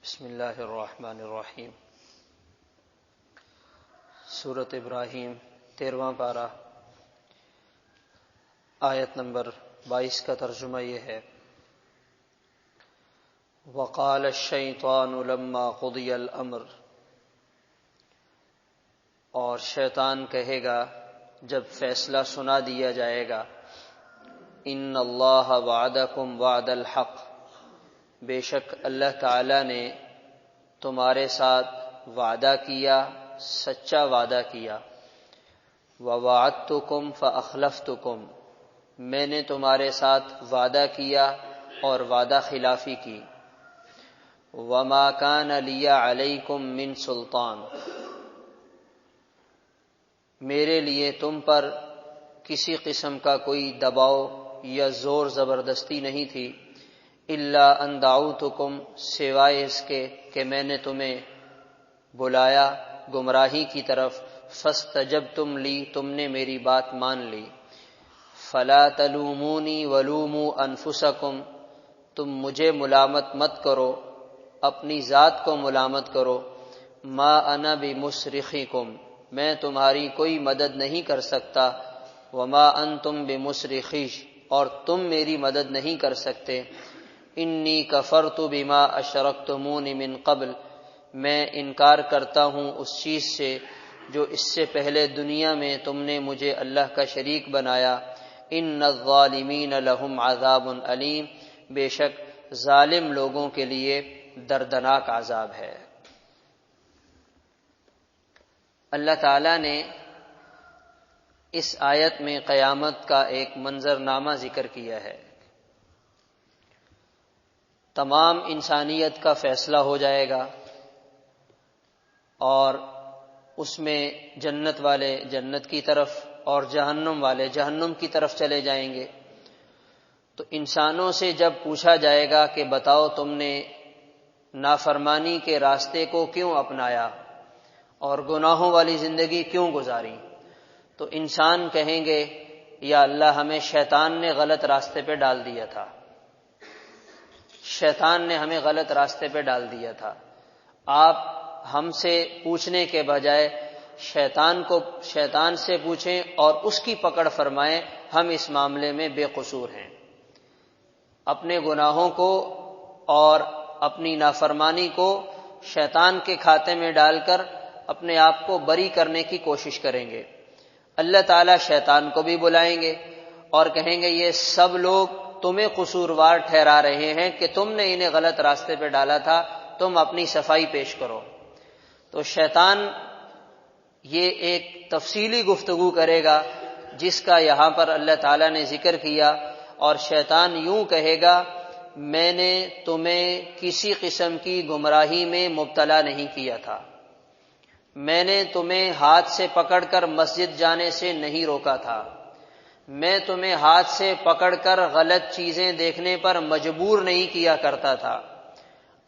بسم اللہ الرحمن الرحیم۔ سورۃ ابراہیم 13واں پارہ، آیت نمبر 22 کا ترجمہ یہ ہے: وقال الشیطان لما قضی الامر، اور شیطان کہے گا جب فیصلہ سنا دیا جائے گا، ان اللہ وعدکم وعد الحق، بے شک اللہ تعالی نے تمہارے ساتھ وعدہ کیا، سچا وعدہ کیا، ووعدتکم فاخلفتکم، میں نے تمہارے ساتھ وعدہ کیا اور وعدہ خلافی کی، وما کان لی علیکم من سلطان، میرے لیے تم پر کسی قسم کا کوئی دباؤ یا زور زبردستی نہیں تھی، الا ان دعوتکم، سوائے اس کے کہ میں نے تمہیں بلایا گمراہی کی طرف، فاستجبتم لی، تم نے میری بات مان لی، فلا تلومونی ولوموا انفسکم، تم مجھے ملامت مت کرو، اپنی ذات کو ملامت کرو، ما انا بمصرخکم، میں تمہاری کوئی مدد نہیں کر سکتا، وما انتم بمصرخی، اور تم میری مدد نہیں کر سکتے، انی کفرت بما اشرکتمون من قبل، میں انکار کرتا ہوں اس چیز سے جو اس سے پہلے دنیا میں تم نے مجھے اللہ کا شریک بنایا، ان الظالمین لہم عذاب علیم، بے شک ظالم لوگوں کے لیے دردناک عذاب ہے۔ اللہ تعالی نے اس آیت میں قیامت کا ایک منظرنامہ ذکر کیا ہے۔ تمام انسانیت کا فیصلہ ہو جائے گا اور اس میں جنت والے جنت کی طرف اور جہنم والے جہنم کی طرف چلے جائیں گے۔ تو انسانوں سے جب پوچھا جائے گا کہ بتاؤ تم نے نافرمانی کے راستے کو کیوں اپنایا اور گناہوں والی زندگی کیوں گزاری، تو انسان کہیں گے یا اللہ ہمیں شیطان نے غلط راستے پہ ڈال دیا تھا، شیطان نے ہمیں غلط راستے پہ ڈال دیا تھا، آپ ہم سے پوچھنے کے بجائے شیطان سے پوچھیں اور اس کی پکڑ فرمائیں، ہم اس معاملے میں بے قصور ہیں۔ اپنے گناہوں کو اور اپنی نافرمانی کو شیطان کے کھاتے میں ڈال کر اپنے آپ کو بری کرنے کی کوشش کریں گے۔ اللہ تعالیٰ شیطان کو بھی بلائیں گے اور کہیں گے یہ سب لوگ تمہیں قصوروار ٹھہرا رہے ہیں کہ تم نے انہیں غلط راستے پہ ڈالا تھا، تم اپنی صفائی پیش کرو۔ تو شیطان یہ ایک تفصیلی گفتگو کرے گا جس کا یہاں پر اللہ تعالیٰ نے ذکر کیا، اور شیطان یوں کہے گا میں نے تمہیں کسی قسم کی گمراہی میں مبتلا نہیں کیا تھا، میں نے تمہیں ہاتھ سے پکڑ کر مسجد جانے سے نہیں روکا تھا، میں تمہیں ہاتھ سے پکڑ کر غلط چیزیں دیکھنے پر مجبور نہیں کیا کرتا تھا۔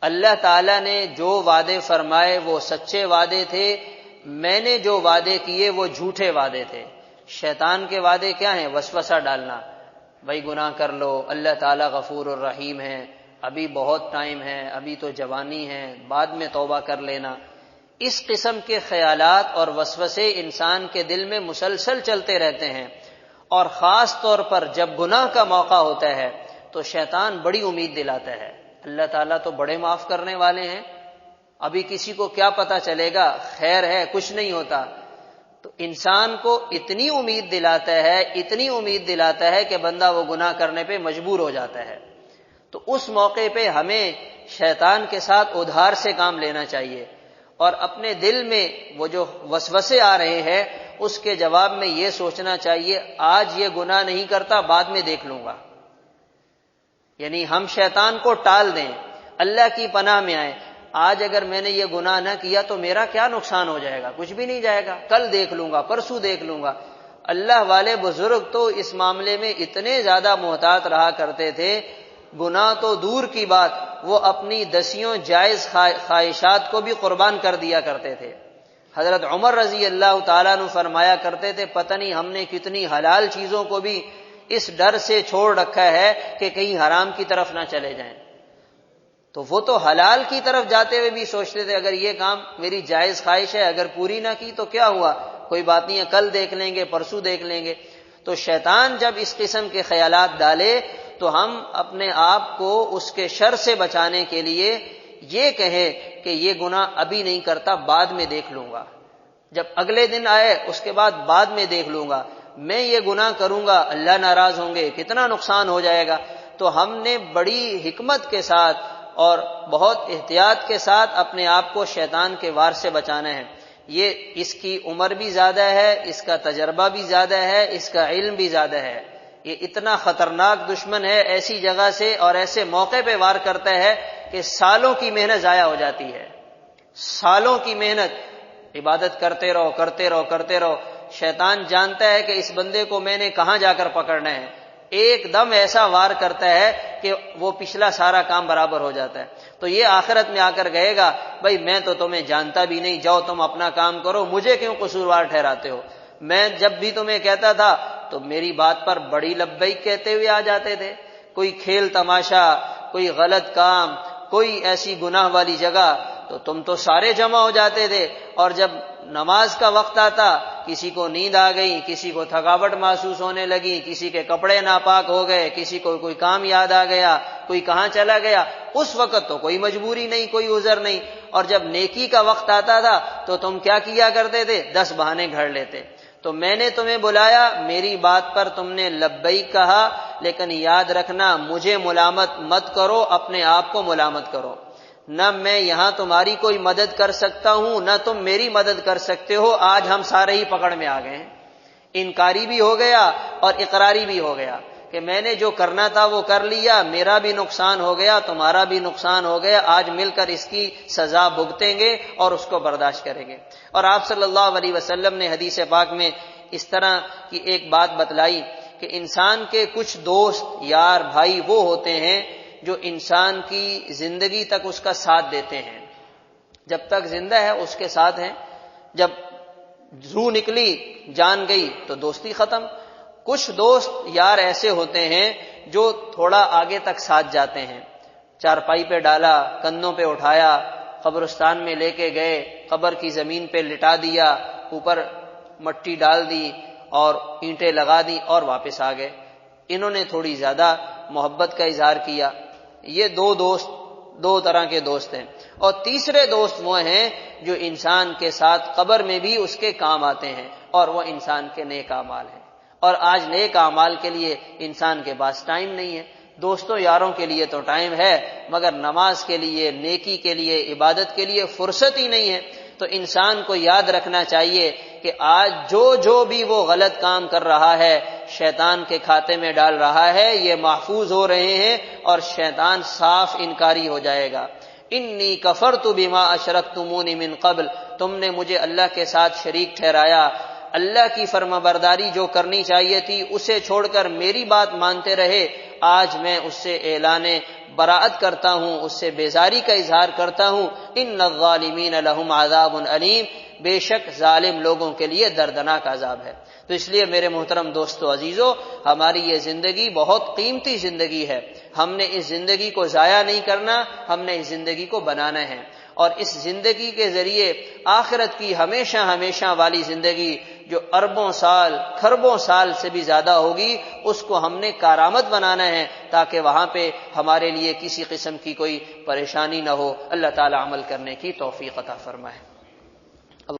اللہ تعالیٰ نے جو وعدے فرمائے وہ سچے وعدے تھے، میں نے جو وعدے کیے وہ جھوٹے وعدے تھے۔ شیطان کے وعدے کیا ہیں؟ وسوسہ ڈالنا، بھائی گناہ کر لو، اللہ تعالیٰ غفور الرحیم ہے، ابھی بہت ٹائم ہے، ابھی تو جوانی ہے، بعد میں توبہ کر لینا۔ اس قسم کے خیالات اور وسوسے انسان کے دل میں مسلسل چلتے رہتے ہیں، اور خاص طور پر جب گناہ کا موقع ہوتا ہے تو شیطان بڑی امید دلاتا ہے، اللہ تعالیٰ تو بڑے معاف کرنے والے ہیں، ابھی کسی کو کیا پتا چلے گا، خیر ہے، کچھ نہیں ہوتا۔ تو انسان کو اتنی امید دلاتا ہے کہ بندہ وہ گناہ کرنے پہ مجبور ہو جاتا ہے۔ تو اس موقع پہ ہمیں شیطان کے ساتھ ادھار سے کام لینا چاہیے، اور اپنے دل میں وہ جو وسوسے آ رہے ہیں اس کے جواب میں یہ سوچنا چاہیے آج یہ گناہ نہیں کرتا، بعد میں دیکھ لوں گا۔ یعنی ہم شیطان کو ٹال دیں، اللہ کی پناہ میں آئیں، آج اگر میں نے یہ گناہ نہ کیا تو میرا کیا نقصان ہو جائے گا؟ کچھ بھی نہیں جائے گا، کل دیکھ لوں گا، پرسوں دیکھ لوں گا۔ اللہ والے بزرگ تو اس معاملے میں اتنے زیادہ محتاط رہا کرتے تھے، گناہ تو دور کی بات، وہ اپنی دسیوں جائز خواہشات کو بھی قربان کر دیا کرتے تھے۔ حضرت عمر رضی اللہ تعالیٰ عنہ فرمایا کرتے تھے پتہ نہیں ہم نے کتنی حلال چیزوں کو بھی اس ڈر سے چھوڑ رکھا ہے کہ کہیں حرام کی طرف نہ چلے جائیں۔ تو وہ تو حلال کی طرف جاتے ہوئے بھی سوچتے تھے اگر یہ کام میری جائز خواہش ہے اگر پوری نہ کی تو کیا ہوا، کوئی بات نہیں ہے، کل دیکھ لیں گے، پرسوں دیکھ لیں گے۔ تو شیطان جب اس قسم کے خیالات ڈالے تو ہم اپنے آپ کو اس کے شر سے بچانے کے لیے یہ کہیں کہ یہ گناہ ابھی نہیں کرتا، بعد میں دیکھ لوں گا، جب اگلے دن آئے اس کے بعد میں دیکھ لوں گا، میں یہ گناہ کروں گا اللہ ناراض ہوں گے، کتنا نقصان ہو جائے گا۔ تو ہم نے بڑی حکمت کے ساتھ اور بہت احتیاط کے ساتھ اپنے آپ کو شیطان کے وار سے بچانا ہے۔ یہ اس کی عمر بھی زیادہ ہے، اس کا تجربہ بھی زیادہ ہے، اس کا علم بھی زیادہ ہے۔ یہ اتنا خطرناک دشمن ہے، ایسی جگہ سے اور ایسے موقع پہ وار کرتا ہے کہ سالوں کی محنت ضائع ہو جاتی ہے، سالوں کی محنت، عبادت کرتے رہو کرتے رہو کرتے رہو، شیطان جانتا ہے کہ اس بندے کو میں نے کہاں جا کر پکڑنا ہے، ایک دم ایسا وار کرتا ہے کہ وہ پچھلا سارا کام برابر ہو جاتا ہے۔ تو یہ آخرت میں آ کر کہے گا بھائی میں تو تمہیں جانتا بھی نہیں، جاؤ تم اپنا کام کرو، مجھے کیوں قصوروار ٹھہراتے ہو؟ میں جب بھی تمہیں کہتا تھا تو میری بات پر بڑی لبیک کہتے ہوئے آ جاتے تھے، کوئی کھیل تماشا، کوئی غلط کام، کوئی ایسی گناہ والی جگہ تو تم تو سارے جمع ہو جاتے تھے، اور جب نماز کا وقت آتا کسی کو نیند آ گئی، کسی کو تھکاوٹ محسوس ہونے لگی، کسی کے کپڑے ناپاک ہو گئے، کسی کو کوئی کام یاد آ گیا، کوئی کہاں چلا گیا، اس وقت تو کوئی مجبوری نہیں، کوئی عذر نہیں، اور جب نیکی کا وقت آتا تھا تو تم کیا کیا کرتے تھے؟ 10 بہانے گھڑ لیتے۔ تو میں نے تمہیں بلایا، میری بات پر تم نے لبیک کہا، لیکن یاد رکھنا مجھے ملامت مت کرو، اپنے آپ کو ملامت کرو، نہ میں یہاں تمہاری کوئی مدد کر سکتا ہوں نہ تم میری مدد کر سکتے ہو۔ آج ہم سارے ہی پکڑ میں آ گئے ہیں، انکاری بھی ہو گیا اور اقراری بھی ہو گیا کہ میں نے جو کرنا تھا وہ کر لیا، میرا بھی نقصان ہو گیا، تمہارا بھی نقصان ہو گیا، آج مل کر اس کی سزا بھگتیں گے اور اس کو برداشت کریں گے۔ اور آپ صلی اللہ علیہ وسلم نے حدیث پاک میں اس طرح کی ایک بات بتلائی کہ انسان کے کچھ دوست، یار، بھائی وہ ہوتے ہیں جو انسان کی زندگی تک اس کا ساتھ دیتے ہیں، جب تک زندہ ہے اس کے ساتھ ہیں، جب روح نکلی، جان گئی تو دوستی ختم۔ کچھ دوست یار ایسے ہوتے ہیں جو تھوڑا آگے تک ساتھ جاتے ہیں، چارپائی پہ ڈالا، کندھوں پہ اٹھایا، قبرستان میں لے کے گئے، قبر کی زمین پہ لٹا دیا، اوپر مٹی ڈال دی اور اینٹیں لگا دی اور واپس آ گئے۔ انہوں نے تھوڑی زیادہ محبت کا اظہار کیا۔ یہ دو طرح کے دوست ہیں۔ اور تیسرے دوست وہ ہیں جو انسان کے ساتھ قبر میں بھی اس کے کام آتے ہیں، اور وہ انسان کے نیک اعمال ہیں۔ اور آج نیک اعمال کے لیے انسان کے پاس ٹائم نہیں ہے، دوستوں یاروں کے لیے تو ٹائم ہے، مگر نماز کے لیے، نیکی کے لیے، عبادت کے لیے فرصت ہی نہیں ہے۔ تو انسان کو یاد رکھنا چاہیے کہ آج جو بھی وہ غلط کام کر رہا ہے شیطان کے کھاتے میں ڈال رہا ہے، یہ محفوظ ہو رہے ہیں اور شیطان صاف انکاری ہو جائے گا۔ انی کفرت بما اشرکتمونی من قبل، تم نے مجھے اللہ کے ساتھ شریک ٹھہرایا، اللہ کی فرمانبرداری جو کرنی چاہیے تھی اسے چھوڑ کر میری بات مانتے رہے، آج میں اس سے اعلان براءت کرتا ہوں، اس سے بیزاری کا اظہار کرتا ہوں۔ ان الظالمین لہم عذاب علیم، بے شک ظالم لوگوں کے لیے دردناک عذاب ہے۔ تو اس لیے میرے محترم دوستو عزیزو، ہماری یہ زندگی بہت قیمتی زندگی ہے، ہم نے اس زندگی کو ضائع نہیں کرنا، ہم نے اس زندگی کو بنانا ہے، اور اس زندگی کے ذریعے آخرت کی ہمیشہ ہمیشہ والی زندگی جو اربوں سال، کھربوں سال سے بھی زیادہ ہوگی، اس کو ہم نے کارآمد بنانا ہے تاکہ وہاں پہ ہمارے لیے کسی قسم کی کوئی پریشانی نہ ہو۔ اللہ تعالی عمل کرنے کی توفیق عطا فرمائے۔